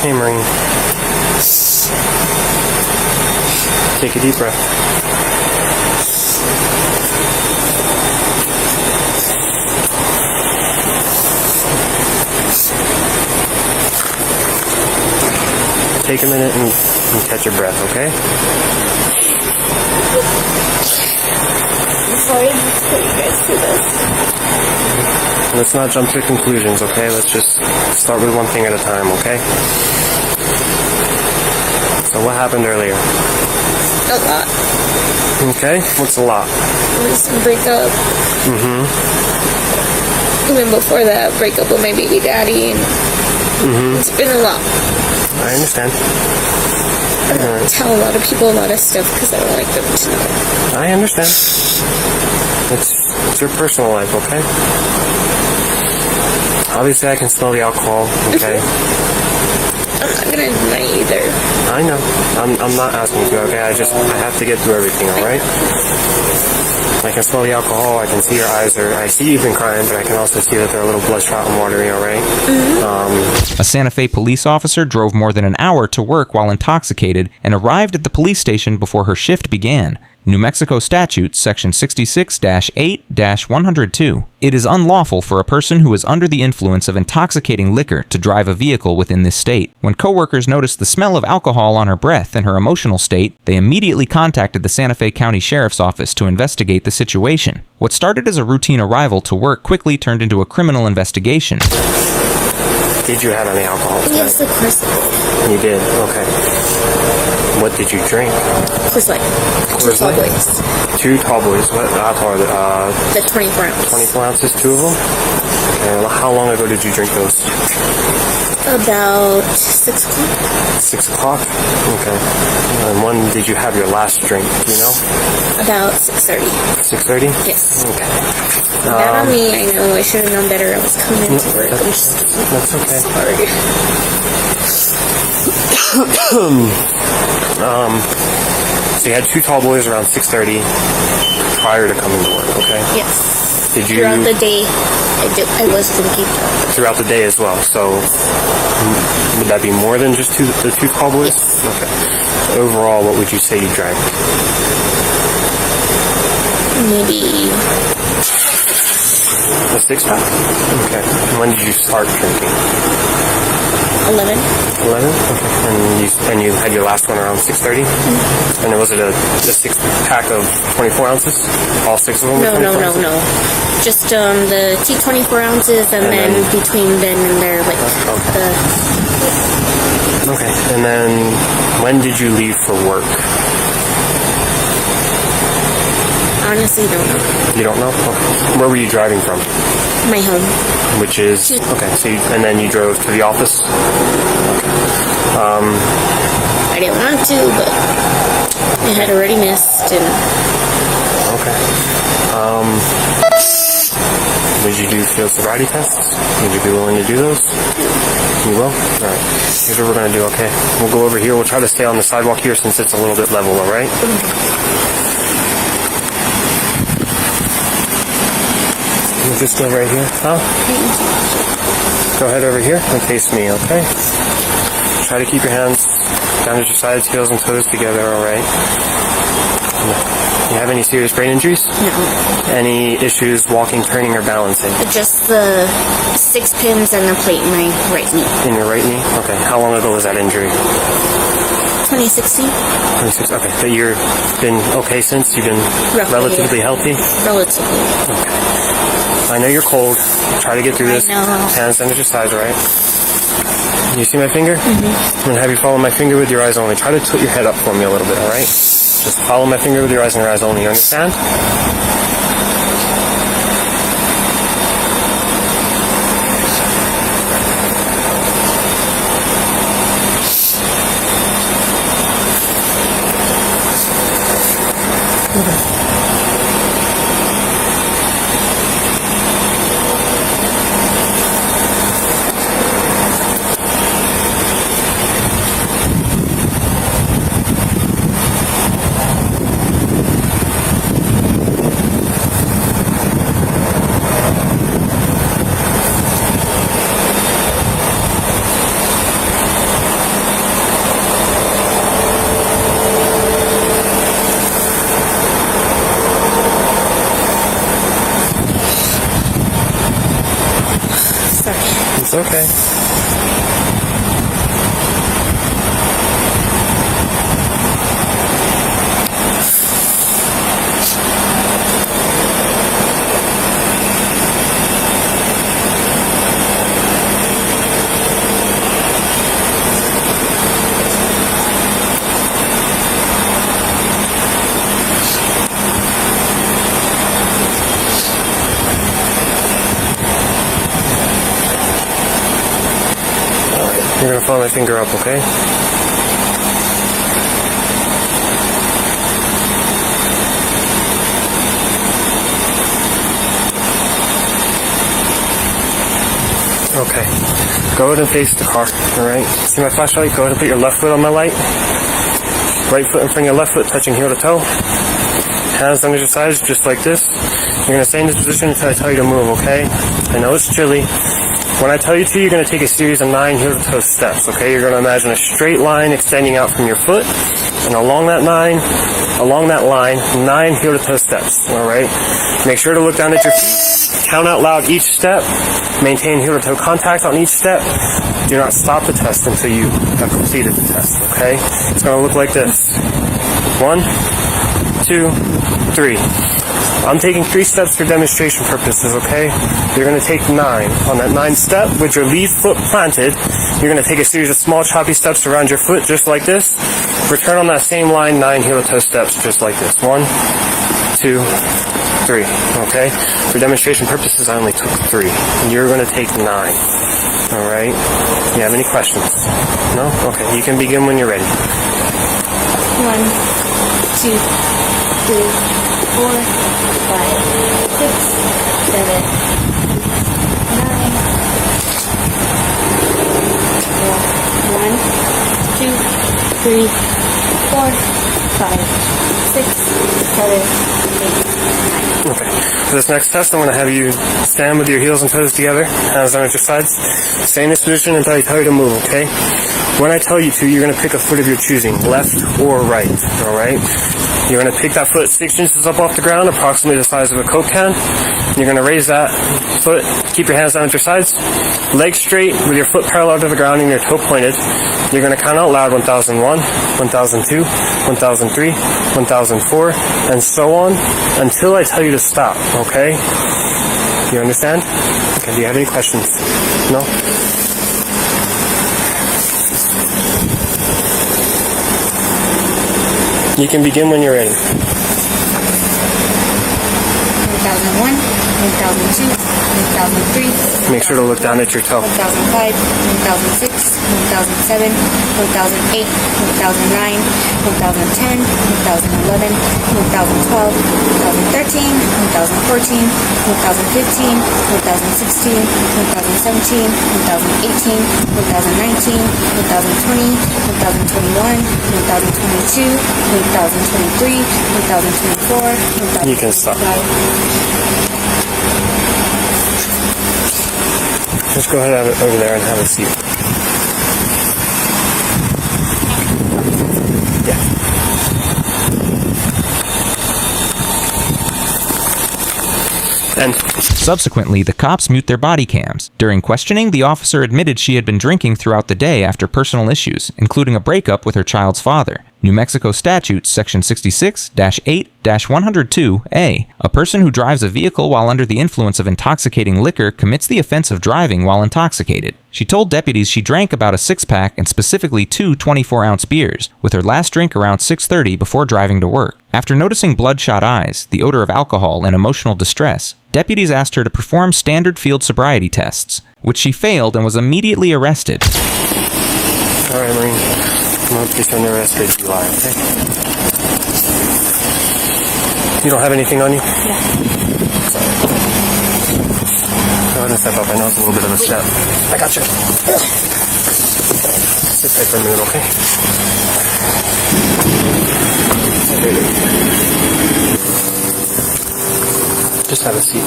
Hey, Marine. Take a deep breath. Take a minute and catch your breath, okay? I'm sorry to put you guys through this. Let's not jump to conclusions, okay? Let's just start with one thing at a time, okay? So what happened earlier? A lot. Okay, what's a lot? Recent breakup. Mm-hmm. Even before that, breakup with my baby daddy, and it's been a lot. I understand. I don't tell a lot of people a lot of stuff because I don't like them to know. I understand. It's your personal life, okay? Obviously, I can smell the alcohol, okay? I'm not gonna deny either. I know. I'm not asking you to, okay? I have to get through everything, alright? I can smell the alcohol, I can see your eyes I see you've been crying, but I can also see that they're a little bloodshot and watery, alright? A Santa Fe police officer drove more than an hour to work while intoxicated and arrived at the police station before her shift began. New Mexico statute, section 66-8-102. It is unlawful for a person who is under the influence of intoxicating liquor to drive a vehicle within this state. When coworkers noticed the smell of alcohol on her breath and her emotional state, they immediately contacted the Santa Fe County Sheriff's Office to investigate the situation. What started as a routine arrival to work quickly turned into a criminal investigation. Did you have any alcohol tonight? Yes, of course. You did? Okay. What did you drink? Coors Light. Two tall boys. 2 tall boys. What? How tall are they? The 24 ounce. 24 ounces, 2 of them? And how long ago did you drink those? About 6 o'clock. 6 o'clock? Okay. And when did you have your last drink? Do you know? About 6:30. 6:30? Yes. Okay. Bad on me, I know. I should have known better. I was coming into work. That's okay. Sorry. So you had 2 tall boys around 6:30 prior to coming to work, okay? Yes. Did you... Throughout the day, I was drinking. Throughout the day as well, so would that be more than just the 2 tall boys? Yes. Okay. Overall, what would you say you drank? Maybe A 6-pack? Okay. And when did you start drinking? 11. 11? Okay. And you had your last one around 6:30? Mm-hmm. And was it a 6-pack of 24 ounces? All 6 of them? No. Just the 2 24 ounces, and then between then and there, like Okay. And then when did you leave for work? Honestly, don't know. You don't know? Okay. Where were you driving from? My home. Which is... Okay, so and then you drove to the office? I didn't want to, but I had already missed, and... Okay. Would you do field sobriety tests? Would you be willing to do those? You will? Alright. Here's what we're going to do, okay? We'll go over here. We'll try to stay on the sidewalk here since it's a little bit level, alright? Is this still right here? Huh? Go ahead over here and face me, okay? Try to keep your hands down at your sides, heels and toes together, alright? You have any serious brain injuries? No. Any issues walking, turning, or balancing? Just the 6 pins and the plate in my right knee. In your right knee? Okay. How long ago was that injury? 2016. 26. Okay. But you've been okay since? You've been relatively healthy? Relatively. Okay. I know you're cold. Try to get through this. I know. Hands down at your sides, alright? You see my finger? Mm-hmm. And have you follow my finger with your eyes only. Try to tilt your head up for me a little bit, alright? Just follow my finger with your eyes and your eyes only. You understand? It's okay. You're going to follow my finger up, okay? Okay. Go ahead and face the car, alright? See my flashlight? Go ahead and put your left foot on my light. Right foot in front of your left foot, touching heel to toe. Hands under your sides, just like this. You're going to stay in this position until I tell you to move, okay? I know it's chilly. When I tell you to, you're going to take a series of 9 heel-to-toe steps, okay? You're going to imagine a straight line extending out from your foot, and along that line, 9 heel-to-toe steps, all right? Make sure to look down at your feet, count out loud each step, maintain heel-to-toe contact on each step. Do not stop the test until you have completed the test, okay? It's going to look like this. 1, 2, 3. I'm taking 3 steps for demonstration purposes, okay? You're going to take 9. On that 9th step, with your lead foot planted, you're going to take a series of small choppy steps around your foot, just like this. Return on that same line, 9 heel-to-toe steps, just like this. 1, 2, 3, okay? For demonstration purposes, I only took 3. You're going to take 9, all right? You have any questions? No? Okay, you can begin when you're ready. 1, 2, 3, 4, 5, 6, 7, 9. 1, 2, 3, 4, 5, 6, 7, 8, 9. Okay. For this next test, I'm going to have you stand with your heels and toes together, hands down at your sides. Stay in this position until I tell you to move, okay? When I tell you to, you're going to pick a foot of your choosing, left or right, all right? You're going to pick that foot 6 inches up off the ground, approximately the size of a Coke can. You're going to raise that foot, keep your hands down at your sides, legs straight with your foot parallel to the ground and your toe pointed. You're going to count out loud 1001, 1002, 1003, 1004, and so on until I tell you to stop, okay? You understand? Okay, do you have any questions? No? You can begin when you're ready. 1001, 1002, 1003. Make sure to look down at your toe. 1005, 1006, 1007, 1008, 1009, 1010, 1011, 1012, 2013, 2014, 2015, 2016, 2017, 2018, 2019, 2020, 2021, 2022, 2023, 2024, You can stop. Just go ahead over there and have a seat. Yeah. And Subsequently, the cops mute their body cams. During questioning, the officer admitted she had been drinking throughout the day after personal issues, including a breakup with her child's father. New Mexico Statute, Section 66-8-102A. A person who drives a vehicle while under the influence of intoxicating liquor commits the offense of driving while intoxicated. She told deputies she drank about a 6-pack and specifically 2 24-ounce beers, with her last drink around 6:30 before driving to work. After noticing bloodshot eyes, the odor of alcohol, and emotional distress, deputies asked her to perform standard field sobriety tests, which she failed and was immediately arrested. all right, Marine. I'm going to put you under arrest for DUI, okay? You don't have anything on you? No. Sorry. Go ahead and step up. I know it's a little bit of a step. I got you. Sit tight for a minute, okay? Just have a seat.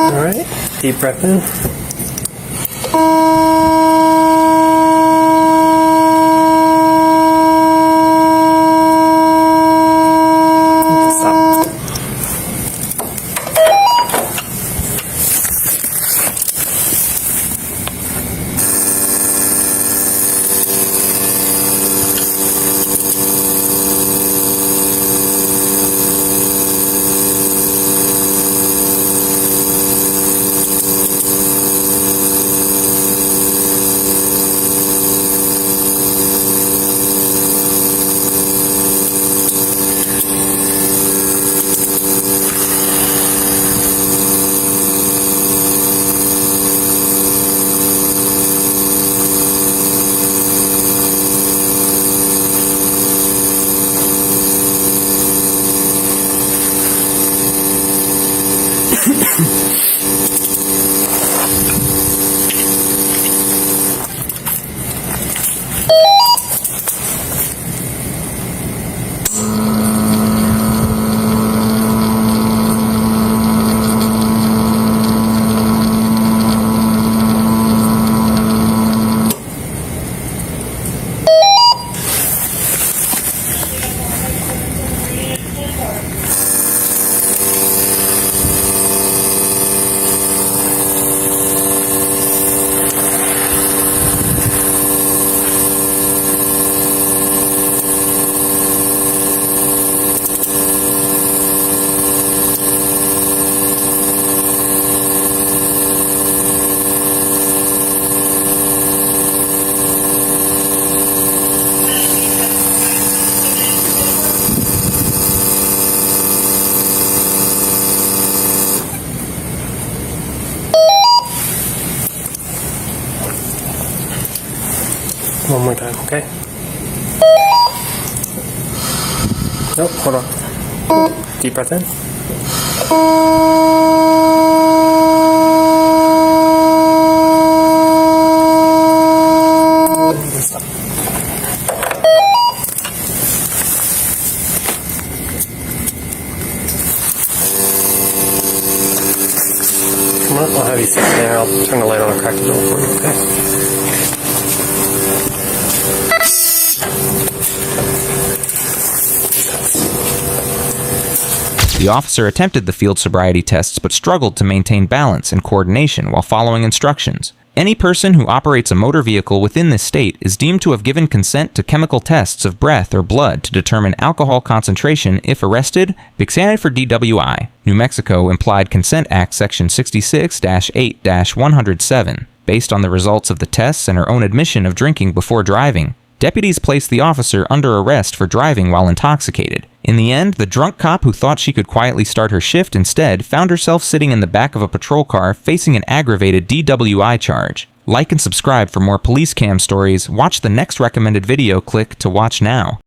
Alright, deep breath in. Stop. One more time, okay? Nope, hold on. Deep breath in. Stop. Come on, I'll have you sit there. I'll turn the light on and crack the door for you, okay? The officer attempted the field sobriety tests but struggled to maintain balance and coordination while following instructions. Any person who operates a motor vehicle within this state is deemed to have given consent to chemical tests of breath or blood to determine alcohol concentration if arrested, be examined for DWI. New Mexico Implied Consent Act Section 66-8-107. Based on the results of the tests and her own admission of drinking before driving, deputies placed the officer under arrest for driving while intoxicated. In the end, the drunk cop who thought she could quietly start her shift instead found herself sitting in the back of a patrol car facing an aggravated DWI charge. Like and subscribe for more police cam stories. Watch the next recommended video. Click to watch now.